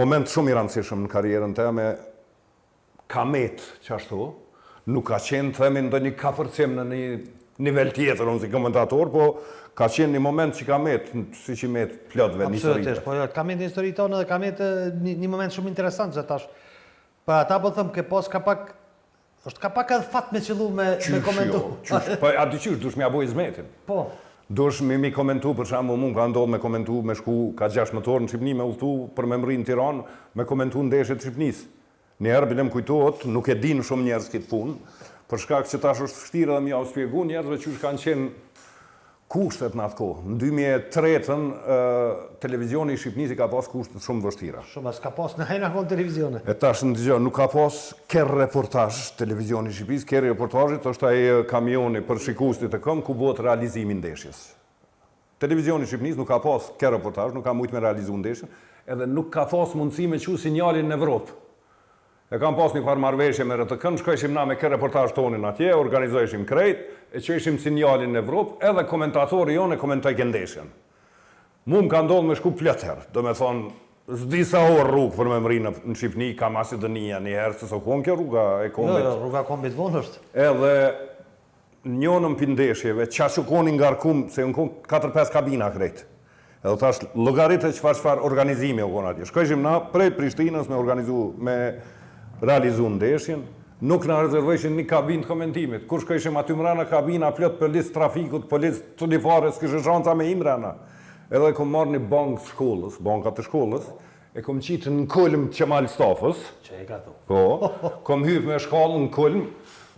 moment shumë i rëndësishëm në karierën teme, kamet që ashtu, nuk ka qenë të themi ndë një kapërcim në një nivel tjetër, unë si komentator, po ka qenë një moment që kamet, si që met plotve një historitë. Absolutisht, po jo, kamet një histori tonë dhe kamet një moment shumë interesant, se tash, për ata po thëmë, ke pos ka pak, është ka pak edhe fat me qëllu me komentu. Qysh, po a dy qysh, dush me aboj zmetin. Po. Dush mi komentu, për shembull, mund ka ndodhë me komentu, me shku, ka 16 orë në Shqipni, me udhtu për me mri në Tiranë, me komentu ndeshjet të Shqipnisë. Njerë, bilem kujtohet, nuk e din shumë njerëz këtë punë, për shkak që tash është vështirë edhe mi au spjegu njerëzve që kanë qenë kushtet në atë kohë. Në 2003-ën, televizioni i Shqipnisë ka pas kushtet shumë vështira. Shumë, s'ka pas në hajna konë televizione. E tash në dëgjoj, nuk ka pas kërë reportaż televizioni i Shqipnisë, kërë reportażit është ai kamioni për shikustit e këm ku bëhet realizimi ndeshjes. Televizioni i Shqipnisë nuk ka pas kërë reportaż, nuk ka mujt me realizu ndeshjen, edhe nuk ka pas mundësi me qu sinjalin në Evropë. E kam pas një farë marrëveshje me RTK-n, shkojshim na me kërë reportaż tonin atje, organizojshim krejt, e qojshim sinjalin në Evropë, edhe komentatori jonë e komentoj këndeshjen. Mu më ka ndodhë me shku plëtër, do me thonë, s'disa orë rrugë për me mri në Shqipni, ka Macedonia njëherë, se so konë kjo rruga e kombit. Jo, rruga kombit vonë është. Edhe njënëm pindeshjeve, qa që konin ngarkum, se unë konë 4-5 kabina krejt. Edhe tash, logaritë qëfar organizimi o konë atje. Shkojshim na prej Prishtinës me realizu ndeshjen, nuk në rezervojshin një kabin të komentimit. Kur shkojshim aty mrena kabina, plot policë trafikut, policë të lifare, s'kishë shanca me imrena. Edhe kom marrë një bankë shkollës, bankat të shkollës, e kom qitë në kulm të Qemal Stafës. Që e ka thu. Po, kom hypë me shkallën në kulm,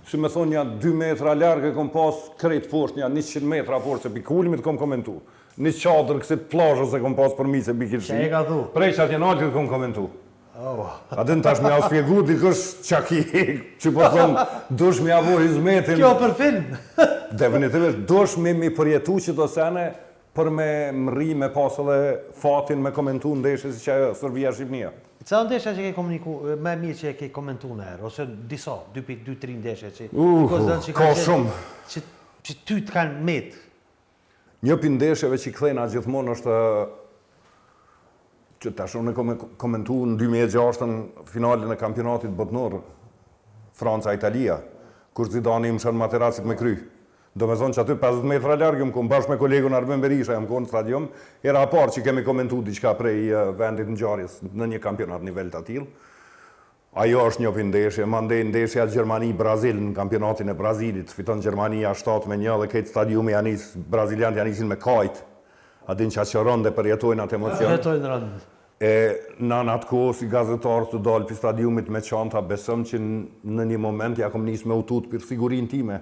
si me thonë një 2 metra largë, kom pas krejt poshtë, një 100 metra poshtë, se pi kulmit kom komentu. Një qadrë kësit plazhës e kom pas për mi se pi kirësi. Që e ka thu. Prej që atje nalë kom komentu. Adin tash me auspjegu dikush qaki, që po thonë, dush me avo hizmetin. Kjo për film. Definitivisht, dush me mi përjetu që do sene për me mri, me pas edhe fatin me komentu ndeshje si që e Serbia Shqipnia. Ca ndeshja që ke komuniku, me mirë që ke komentu në herë, ose disa, 2-3 ndeshje që... Ka shumë. Që ty të kanë metë. Një për ndeshjeve që i kthejna gjithmonë është që tash unë e komentu në 2006 në finalin e kampionatit botnor Franca-Italia, kur Zidane më shënë Materacit me kry. Do me thonë që aty 50 metra largë, më kom bashkë me kolegun Arben Berisha, jam konë në stadium, era parë që kemi komentu diqka prej vendit në gjarjes në një kampionat nivel të atil. Ajo është një për ndeshje, mandej ndeshja Gjermani-Brazil në kampionatin e Brazilit, fiton Gjermania 7-1 dhe këtë stadiumi janis, Brazilianët janisin me kajt. Adin që aqëron dhe përjetojnë atë emocion. Përjetojnë rëndë. E në atë kohë si gazetar të dalë për stadiumit me qanta, besëm që në një moment ja kom njës me utut për sigurin time,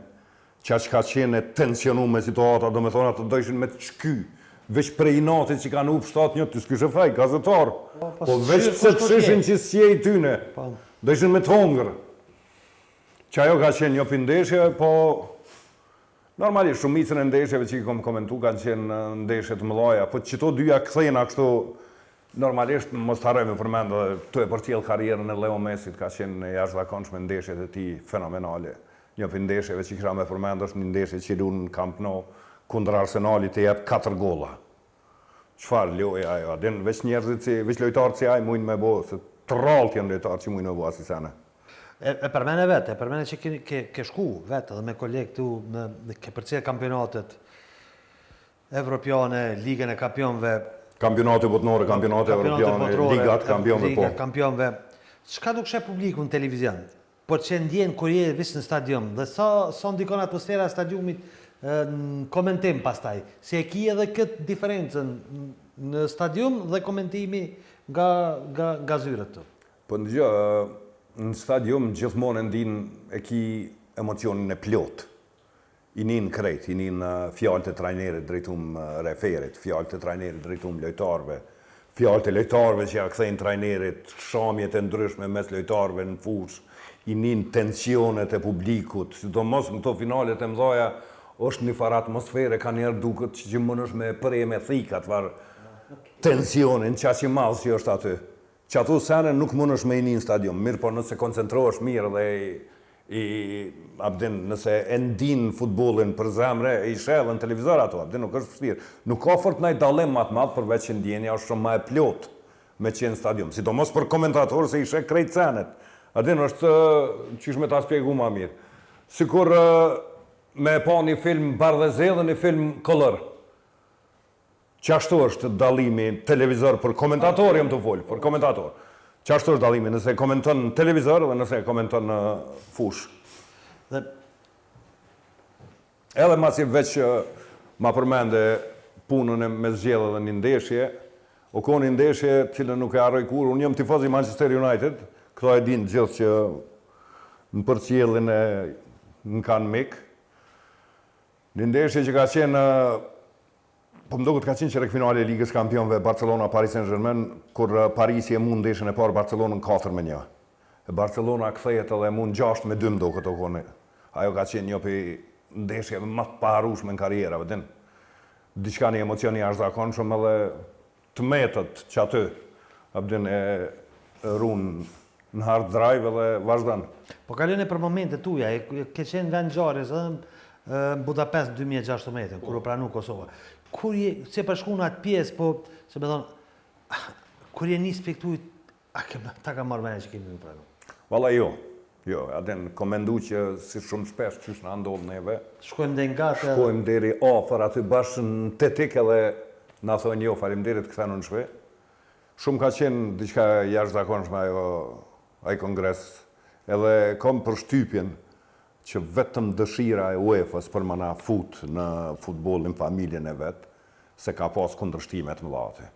Qa që ka qene tensionu me situata, do me thonë atë dojshin me të shky, veç prej natit që kanë up 7-1, të s'kyshe faj, gazetar, po veç se të shishin që s'jej tyne, dojshin me të hongër. Qa jo ka qenë një pindeshje, po normalisht shumicën e ndeshjeve që i kom komentu kanë qenë ndeshje të mëdhaja, po që to dyja kthejna kështu, normalisht mos të harrojme përmend dhe të e përcjell karrierën e Leo Messit, ka qenë jashtëzakonshme ndeshjet e tij fenomenale. Një për ndeshjeve që kisha me përmend është një ndeshje që luan në Camp Nou kundër Arsenalit të jep 4 golla. Çfarë lojë ajo? Adin veç njerëzit si veç lojtarët si ai mujnë me bë, se të rrallë janë lojtarë që mujnë me bë asisane. E përmene vetë, e përmene që ke shku vetë edhe me kolegë këtu, ke përcjell kampionatet evropiane, ligën e kampionëve, Kampionate botnore, kampionate evropiane, ligat kampionëve po. Kampionëve. Çka do kishte publiku në televizion? Por që ndjen kur je veç në stadium, dhe sa ndikon atmosfera e stadiumit në komentim pastaj, si e ki edhe këtë diferencën në stadium dhe komentimi nga zyrët të. Po në stadium gjithmonë ndin e ki emocionin e plot. I nin krejt, i nin fjallët e trajnerit drejtum referit, fjallët e trajnerit drejtum lojtarve, fjallët e lojtarve që ja kthejnë trajnerit, shamjet e ndryshme mes lojtarve në fush, i nin tensionet e publikut, sidomos në këto finalet e mdhaja, është një farë atmosfere, ka njerë duket që mund është me prej me thika, të varë tensionin, qa që madhë që është aty. Që ato sene nuk mund është me i një stadium, mirë, por nëse koncentrohesh mirë dhe nëse e ndin futbolin për zemre, i shellë në televizor ato, abdin nuk është vështirë. Nuk ka fort nëjë dallim matë madhë, përveç që ndjenja është shumë ma e plot me qenë stadium. Sidomos për komentatorë se i shek krejt senet. Adin është qysh me ta spjegu ma mirë. Sikur me pa një film bardhëze dhe një film color. Qashtu është dallimi televizor për komentator, jam të folë, për komentator. Qashtu është dallimi nëse komenton në televizor dhe nëse komenton në fush. Edhe masi veç ma përmende punën me zgjedhë dhe një ndeshje, o ko një ndeshje cilë nuk e harroj kur, unë jam tifoz i Manchester United, këto e din gjithë që në përcjellin e në kanë mik. Një ndeshje që ka qenë, po më duket ka qenë qerek finale e Ligës Kampionëve Barcelona Paris Saint-Germain, kur Parisi e mund ndeshjen e parë Barcelonën 4-1. E Barcelona kthehet edhe e mund 6-2 më duket o kone. Ajo ka qenë një për ndeshjeve më të paharrueshme në karrierave, din. Diçka një emocioni jashtëzakonshëm edhe të metët që aty, abdin e runë në hard drive edhe vazhdan. Po kalën e për momente tuja, ke qenë vend ngjarjes edhe në Budapest 2016, kur u pranu Kosova. Kur je, se përshku në atë pjesë, po, se me thonë, kur je nisë për këtu, ta ka marrë mene që kemi u pranu? Valla jo, adin komendu që si shumë shpesh që në ndodhë neve. Shkojmë dhe nga të... Shkojmë deri ofër aty bashkë në tetik edhe na thonë jo, faleminderit këthenu në shpe. Shumë ka qenë diçka jashtëzakonshme ai kongres, edhe kom përshtypjen që vetëm dëshira e UEFA-s për më na fut në futbolin familjen e vetë, se ka pas kundërshtimet mëdha.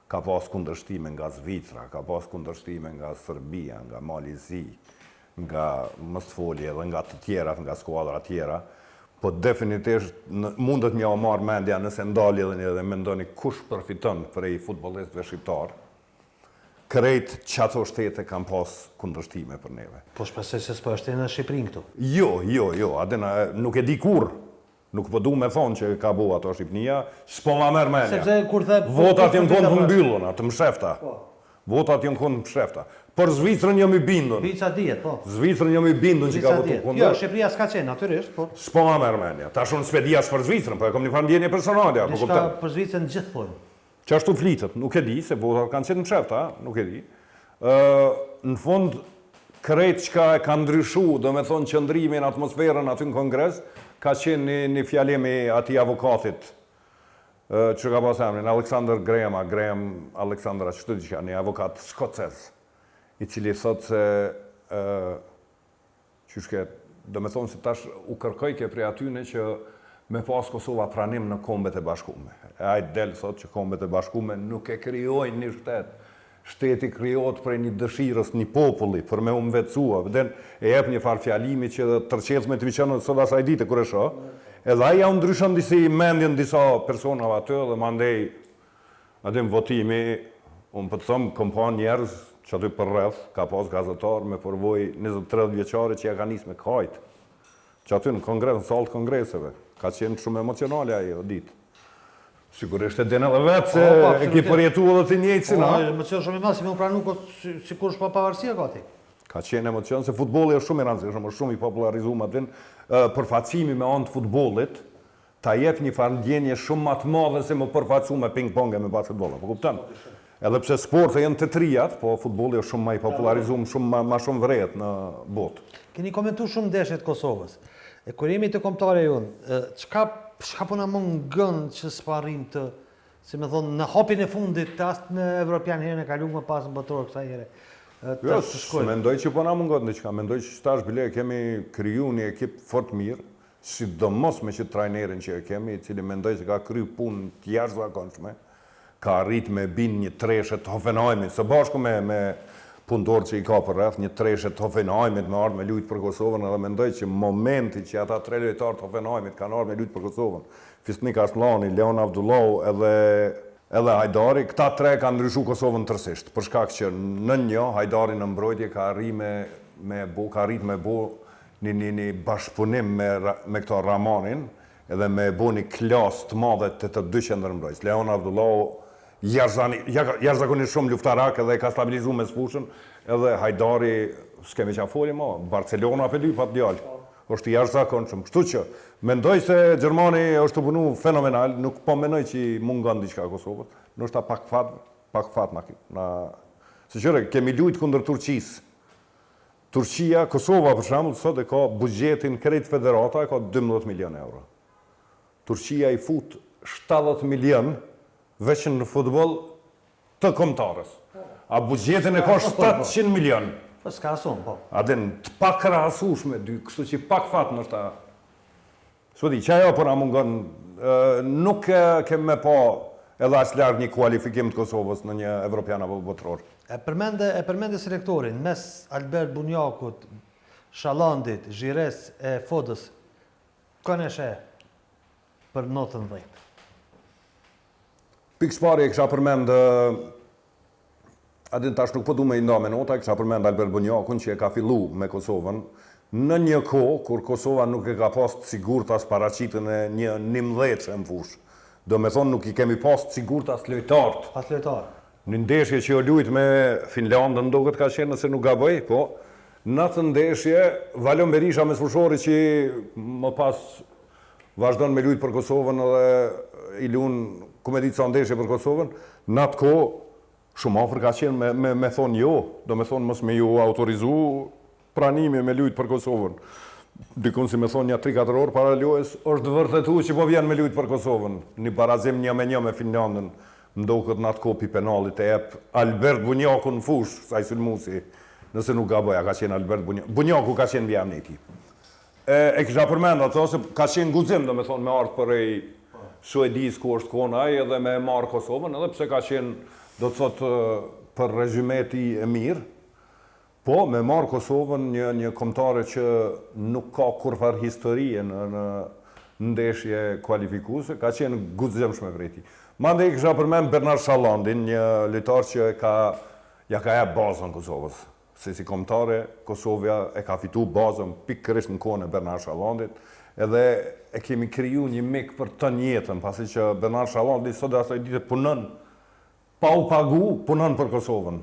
Ka pas kundërshtime nga Zvicra, ka pas kundërshtime nga Serbia, nga Malizi, nga Mostfolje dhe nga të tjera, nga skuadra tjera, po definitivisht mundet mja o marrë mendja nëse ndalje dhe mendoni kush përfiton prej futbollistëve shqiptar, krejt që ato shtete kam pas kundërshtime për neve. Po shpresoj se s'po është në Shqipërinë këtu. Jo, adena nuk e di kur. Nuk po du me thonë që ka bu ato Shqipnia, s'po ma merë menja. Sepse kur the... Votat jënë konë të mbylluna, të mshefta. Votat jënë konë të mshefta. Por Zvicrën jam i bindun. Shqica dihet, po. Zvicrën jam i bindun që ka votu kundër. Jo, Shqipëria s'ka qenë, natyrisht, po. S'po ma merë menja. Ta shumë s'pedia për Zvicrën, po e kom një farë personale. Dishka për Zvicrën gjithë thonë. Që ashtu flitët, nuk e di, se votat kanë qenë mshefta, nuk e di. Në fund, krejt që e ka ndryshu, do me thonë qëndrimin, atmosferën aty në kongres, ka qenë një fjallimi ati avokatit, që ka pas emrin, Alexander Graham Alexandra, që të diqka, një avokat skocez, i cili thot se, qyshke, do me thonë se tash u kërkojke prej atyne që me pas Kosova pranim në Kombet e Bashkume. E ajtë delë thot që Kombet e Bashkume nuk e kryojnë një shteti krijohet prej një dëshirës, një populli për me umvecua, vden e jep një farë fjalimi që tërqetës me të viçanë sot asaj dite kur e shoh. Edhe ai ja u ndryshon disi mendjen disa personave aty dhe mandej atë votimi, unë po të them kom pa njerëz që aty për rreth ka pas gazetar me përvojë 20-30 vjeçare që ja kanë nisë me kajt. Që aty në kongres, në sallë të kongreseve, ka qenë shumë emocionale ajo ditë. Sigurisht e den edhe vetë se e ki përjetu edhe të njëjtë si na. Emocion shumë i madh, si më pranu sikur s'pa pavarësia gati. Ka qenë emocion se futbolli është shumë i rëndësishëm, është shumë i popularizuar aty. Përfaqësimi me anë të futbollit ta jep një farë ndjenje shumë më të madhe se më përfaqësu me ping-pong e me basketboll. Po kupton? Edhe pse sportet janë të trijat, po futbolli është shumë më i popularizuar, shumë më shumë vret në botë. Keni komentuar shumë ndeshjet Kosovës. E kur jemi të kombëtare jonë, çka po na mungon që s'pa arrim të, si më thonë, në hapin e fundit të as në Evropian herën e kaluar pas në botror kësaj here. Jo, mendoj që po na mungon diçka, mendoj që tash bile kemi kriju një ekip fort mirë, sidomos me që trajnerin që e kemi, i cili mendoj se ka kryu punë të jashtëzakonshme, ka arrit me bin një treshe të Hoffenheimit, së bashku me punëtor që i ka për rreth, një treshe të Hoffenheimit me ardhë me lujtë për Kosovën, edhe mendoj që momenti që ata 3 lojtarë të Hoffenheimit kanë ardhë me lujtë për Kosovën, Fisnik Aslani, Leon Avdullau edhe Hajdari, këta 3 kanë ndryshu Kosovën tërësisht, për shkak që në një, Hajdari në mbrojtje ka arrit me bo një bashkëpunim me këto Ramanin, edhe me bo një klas të madhe të 200 ndërmbrojtës. Leon Avdullau jashtëzakonisht shumë luftarak edhe ka stabilizu me sfushën, edhe Hajdari, s'kemi qa foli ma, Barcelona për dy pat djallë, është jashtëzakonshëm. Kështu që, mendoj se Gjermani është të punu fenomenal, nuk po menoj që mungon diçka Kosovës, nështë ta pak fat na. Se qëre, kemi lujtë kundër Turqisë. Turqia, Kosova për shembull, sot e ka buxhetin krejt federata, e ka 12 milion euro. Turqia i fut 70 milion veç në futboll të kombëtarës. A buxhetin e ka 700 milion. Po s'ka asun, po. A den të pak krahasueshme dy, kështu që pak fat nështë. S'po di, që ajo po na mungon, nuk kemë me pa edhe as larg një kualifikim të Kosovës në një evropian apo botror. E përmende selektorin mes Albert Bunjakut, Shallandit, Xhires e Fodës, kënë e sheh për notën 10? Pikë pari e kisha përmend, adin tash nuk po du me i nda me nota, e kisha përmend Albert Bunjakun që e ka fillu me Kosovën, në një kohë kur Kosova nuk e ka pas të sigurt as paraqitën e një 11 që në fush. Do me thonë nuk i kemi pas të sigurt as lojtarët. As lojtarë. Në ndeshje që jo lujt me Finlandën do këtë ka qenë nëse nuk gaboj, po në të ndeshje Valon Berisha me sfushori që më pas vazhdon me lujt për Kosovën edhe i luan kumedit sa ndeshje për Kosovën, në atë ko shumë afër ka qenë me thonë jo, do me thonë mos me ju autorizu pranimi me lujt për Kosovën. Dikun si me thonë një 3-4 orë para lojës, është vërtetu që po vjen me lujt për Kosovën, një barazim 1-1 me Finlandën. Mdokët në atë kopi penalit e jep Albert Bunjaku në fush, sa i sulmusi, nëse nuk gaboja, ka qenë Albert Bunjaku. Bunjaku ka qenë bjam një ekip. E kisha përmend ato, se ka qenë guzim, do me thonë, me ardhë për e Suedis ku është konaj, edhe me marë Kosovën, edhe pse ka qenë, do të thotë, për rezumeti e mirë, po me marë Kosovën një kombëtare që nuk ka kurfar historie në ndeshje kualifikuse, ka qenë guzim shme vreti. Mande i kisha përmend Bernard Shallandin, një lojtar që ja ka jep bazën Kosovës. Se si kombëtare, Kosovja e ka fitu bazën pikërisht në kohën e Bernard Shallandit, edhe e kemi kriju një mik për të njëtën, pasi që Bernard Shallandit sot dhe asaj dite punën, pa u pagu, punën për Kosovën.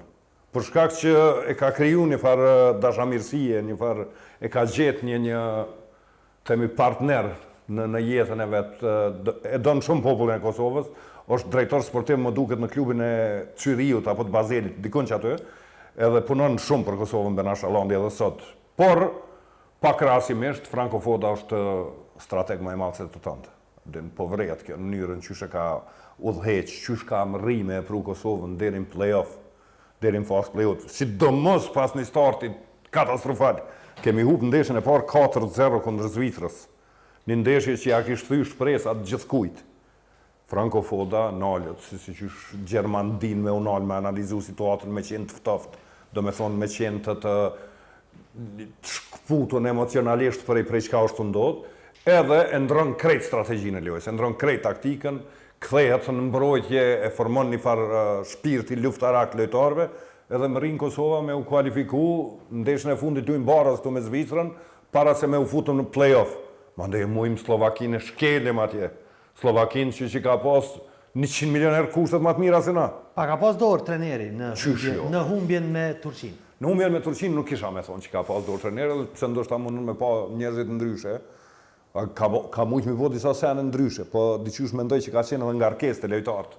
Për shkak që e ka kriju një farë dashamirësie, një farë e ka gjetë një temi partner në jetën e vetë, e donë shumë popullin e Kosovës, është drejtor sportiv më duket në klubin e Cyriut apo të Bazelit, dikun që aty, edhe punon shumë për Kosovën Bernard Shalandi edhe sot. Por, pak rasimisht, Franco Foda është strateg më i madh se të tëndë. Din po vret kjo në mënyrën qysh e ka udhëheq, qysh ka rrime e pru Kosovën deri në play-off, deri në fazë play-off. Sidomos pas një startit katastrofal. Kemi hup ndeshjen e parë 4-0 kundër Zvicrës. Një ndeshje që ja kishte thyer shpresat gjithkujt. Franco Foda, nalët, si qysh Gjerman din me unal me analizu situatën me qenë të ftoftë, do me thonë me qenë të shkputun emocionalisht prej çka është të ndodhë, edhe e ndron krejt strategjinë e lojës, e ndron krejt taktikën, kthehet në mbrojtje, e formon një farë shpirti luftarak lojtarëve, edhe më rinë Kosova me u kualifiku në ndeshjen e fundit të Imbaras këtu me Zvicrën, para se me u futëm në play-off. Mandej muim Slovakinë shkelem atje. Slovakinë që ka pas 100 milioner kushtet më të mira se na. Pa ka pas dorë treneri në humbjen me Turqinë. Në humbjen me Turqinë nuk kisha me thonë që ka pas dorë treneri, pse ndoshta mundun me pa njerëzit ndryshe. Ka mujt me vot disa sene ndryshe, po diqysh mendoj që ka qenë edhe ngarkesë të lojtarët.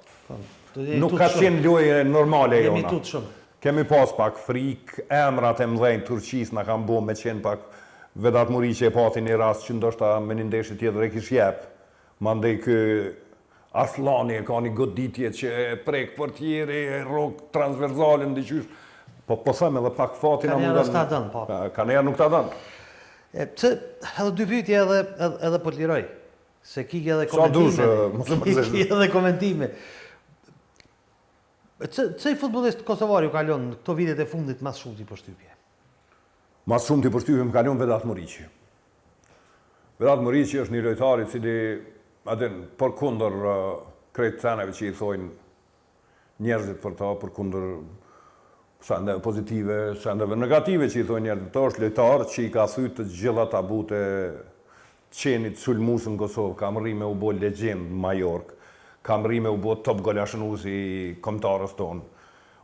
Nuk ka qenë lojë normale jona. Jemi tutë shumë. Kemi pas pak frikë, emrat e mdhenjë Turqisë na kanë bërë me qenë pak Vedat Muriqi e pati një rast që ndoshta me një ndeshje tjetër e kish jep. Mandej kë Aslani e ka një goditje që e prek portieri, e rrok transversalin diqysh. Po them edhe pak fatin Kanera s'ta dënë, po. Kanera nuk ta dënë. Pse edhe dy pyetje edhe po të liroj. Se kike edhe Sa dush, komentime. Kike edhe komentime. Çai futbollist kosovar ju kalon këto vitet e fundit mas shumë të përshtypje? Mas shumë të përshtypje më kalon Vedat Muriqi. Vedat Muriqi është një lojtar i cili për kundër krejt ceneve që i thojnë njerëzit për ta, për kundër sendeve pozitive, sendeve negative që i thojnë njerëzit, ta është lojtar që i ka thyt të gjitha tabut e qenit sulmus në Kosovë, kam rri me u bo legjend në Majork, kam rri me u bo top golashënus i komtarës tonë.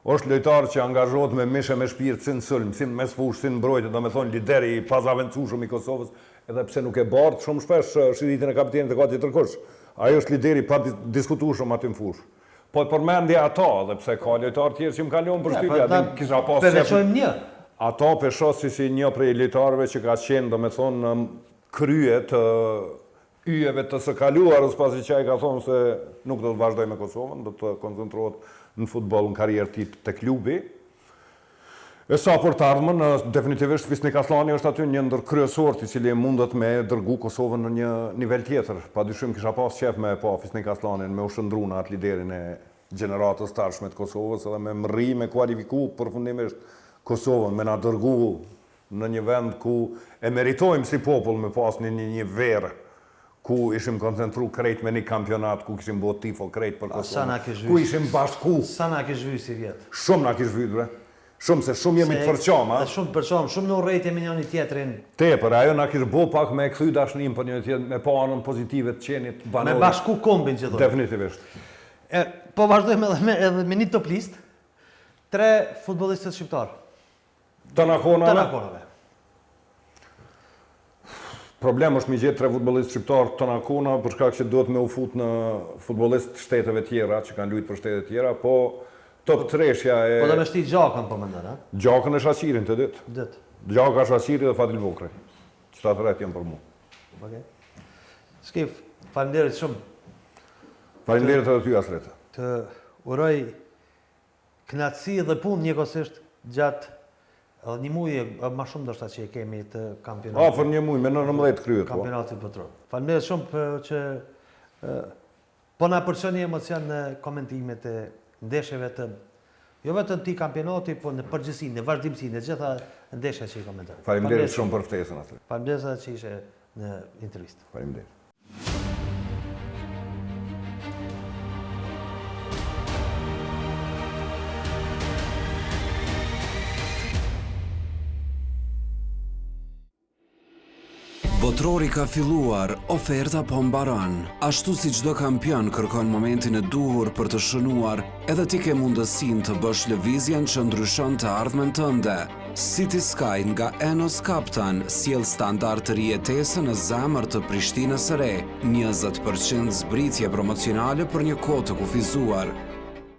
Është lojtar që angazhohet me mishe me shpirt, si në sulm, si në mesfush, si në mbrojtje, do me thonë lideri i pazavencushëm i Kosovës, edhe pse nuk e bartë shumë shpesh shiritin e kapitenit e ka tjetër kush. Ajo është lideri pa diskutueshëm aty në fush. Po përmendja ata, dhe pse ka lojtar tjerë që më kalon për shtypja, kisha pas përveçojmë një. Ata peshosi si një prej lojtarëve që ka qenë, do me thonë, në krye të yjeve të së kaluarës, pasi që ai ka thonë se nuk do të vazhdoj me Kosovën, do të koncentrohet në futboll në karrierë të klubi. E sa për të ardhmen, definitivisht Fisnik Aslani është aty një ndër kryesorët i cili mundet me dërgu Kosovën në një nivel tjetër. Padyshim kisha pas qef me pa Fisnik Aslanin, me u shëndru në atë liderin e gjeneratës tashme të Kosovës, edhe me mri, me kualifiku përfundimisht Kosovën, me na dërgu në një vend ku e meritojmë si popull me pas një verë, ku ishim koncentru krejt me një kampionat, ku kishim bo tifo krejt për Kosovën, ku ishim bashku. Sa na kish vy si vjetë? Shumë na kish vy, bre. Shumë, se shumë jemi të përqama. Shumë të përqama, shumë në urrejtje me njëni tjetrin. Tepër, ajo na kish bo pak me këthy dashnim për njëni tjetrin, me pa anën pozitive të qenit banori. Me bashku kombin që dojë. Definitivisht. Po vazhdojmë edhe me një top list. 3 futbollistët shqiptarë. Të nakonave. Të nakonave. Problem është mi gjetë 3 futbollistë shqiptarë të nakona, për shkak që duhet me u fut në futbollistë shteteve tjera, që kanë luajtur për shtete tjera, po top 3-shja e... Po do me shti Gjakën, po mendon, a? Gjakën e Shaqirin të ditë. Ditë. Gjaka, Shaqiri dhe Fadil Vokri. Qëta të rejtë jenë për mu. Okej. Skif, faleminderit shumë. Faleminderit edhe ty, Asreta. Të uroj knatësi dhe punë njëkohësisht gjatë edhe një muje, ma shumë ndoshta që e kemi të kampionatit. Afër një muj, me 19 kryet, po. Kampionatit botror. Faleminderit shumë për që po na përçoni emocion në komentimet e ndeshjeve të jo vetëm ti kampionati, po në përgjithësi, në vazhdimsi, në gjitha ndeshjet që i komentojmë. Faleminderit shumë për ftesën atë. Faleminderit që ishe në intervistë. Faleminderit. Botrori ka filluar, oferta po mbaron. Ashtu si çdo kampion kërkon momentin e duhur për të shënuar, edhe ti ke mundësinë të bësh lëvizjen që ndryshon të ardhmen tënde. City Sky nga Enos Kaptan sjell standard të rijetese në zemër të Prishtinës së re, 20% zbritje promocionale për një kohë të kufizuar.